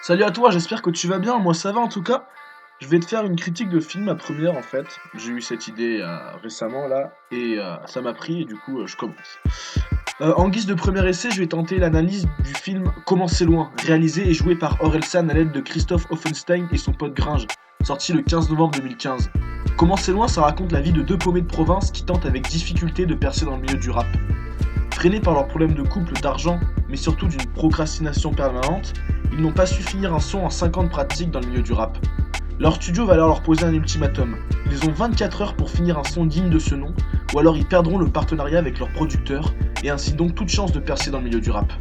Salut à toi, j'espère que tu vas bien, moi ça va en tout cas. Je vais te faire une critique de film, ma première en fait. J'ai eu cette idée récemment là, et ça m'a pris et du coup je commence. En guise de premier essai, je vais tenter l'analyse du film Comment c'est loin, réalisé et joué par Orelsan à l'aide de Christophe Offenstein et son pote Gringe, sorti le 15 novembre 2015. Comment c'est loin, ça raconte la vie de deux paumés de province qui tentent avec difficulté de percer dans le milieu du rap. Freinés par leurs problèmes de couple, d'argent, mais surtout d'une procrastination permanente, ils n'ont pas su finir un son en 5 ans de pratique dans le milieu du rap. Leur studio va alors leur poser un ultimatum. Ils ont 24 heures pour finir un son digne de ce nom, ou alors ils perdront le partenariat avec leur producteur, et ainsi donc toute chance de percer dans le milieu du rap.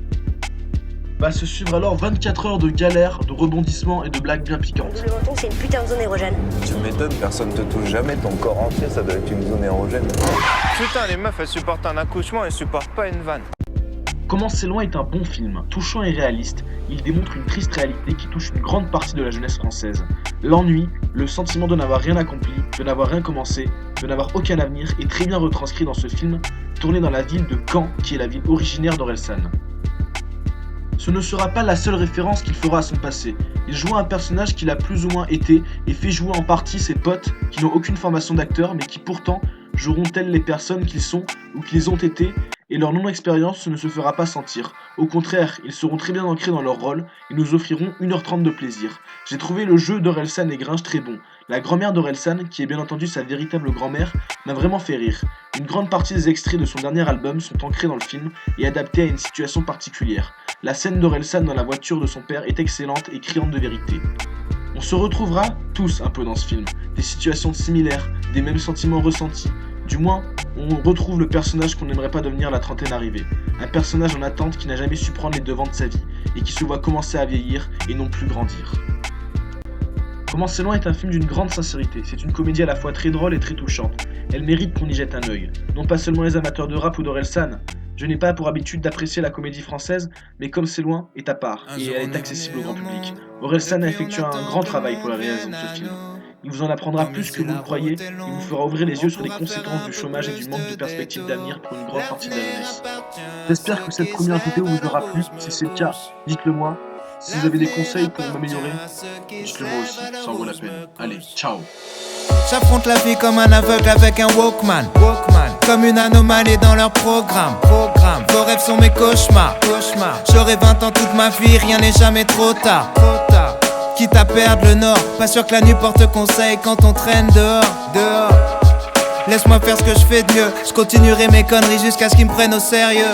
Va se suivre alors 24 heures de galères, de rebondissements et de blagues bien piquantes. Double menton, c'est une putain de zone érogène. Tu m'étonnes, personne te touche jamais, ton corps entier, ça doit être une zone érogène. Putain, les meufs, elles supportent un accouchement, elles supportent pas une vanne. Comment c'est loin est un bon film, touchant et réaliste. Il démontre une triste réalité qui touche une grande partie de la jeunesse française. L'ennui, le sentiment de n'avoir rien accompli, de n'avoir rien commencé, de n'avoir aucun avenir est très bien retranscrit dans ce film, tourné dans la ville de Caen, qui est la ville originaire d'Orelsan. Ce ne sera pas la seule référence qu'il fera à son passé. Il joue un personnage qu'il a plus ou moins été et fait jouer en partie ses potes qui n'ont aucune formation d'acteur mais qui pourtant joueront telles les personnes qu'ils sont ou qu'ils ont été, et leur non-expérience ne se fera pas sentir. Au contraire, ils seront très bien ancrés dans leur rôle et nous offriront 1h30 de plaisir. J'ai trouvé le jeu d'Orelsan et Gringe très bon. La grand-mère d'Orelsan, qui est bien entendu sa véritable grand-mère, m'a vraiment fait rire. Une grande partie des extraits de son dernier album sont ancrés dans le film et adaptés à une situation particulière. La scène d'Orelsan dans la voiture de son père est excellente et criante de vérité. On se retrouvera tous un peu dans ce film, des situations similaires, des mêmes sentiments ressentis. Du moins, on retrouve le personnage qu'on n'aimerait pas devenir à la trentaine arrivée. Un personnage en attente qui n'a jamais su prendre les devants de sa vie et qui se voit commencer à vieillir et non plus grandir. Comment c'est loin est un film d'une grande sincérité. C'est une comédie à la fois très drôle et très touchante. Elle mérite qu'on y jette un œil. Non pas seulement les amateurs de rap ou d'Orelsan. Je n'ai pas pour habitude d'apprécier la comédie française, mais Comme c'est loin est à part et elle est accessible au grand public. Orelsan a effectué un grand travail pour la réalisation de ce film. Il vous en apprendra plus que vous ne croyez, il vous fera ouvrir les yeux sur les conséquences du chômage et du manque de perspectives d'avenir pour une grande partie de la jeunesse. J'espère que cette première vidéo vous aura plu. Si c'est le cas, dites-le moi. Si vous avez des conseils pour m'améliorer, dites-le moi aussi, ça en vaut la peine. Allez, ciao. J'affronte la vie comme un aveugle avec un Walkman. Comme une anomalie dans leur programme. Vos rêves sont mes cauchemars. J'aurai 20 ans toute ma vie, rien n'est jamais trop tard. Quitte à perdre le nord, pas sûr que la nuit porte conseil quand on traîne dehors. Laisse-moi faire ce que je fais de mieux. Je continuerai mes conneries jusqu'à ce qu'ils me prennent au sérieux.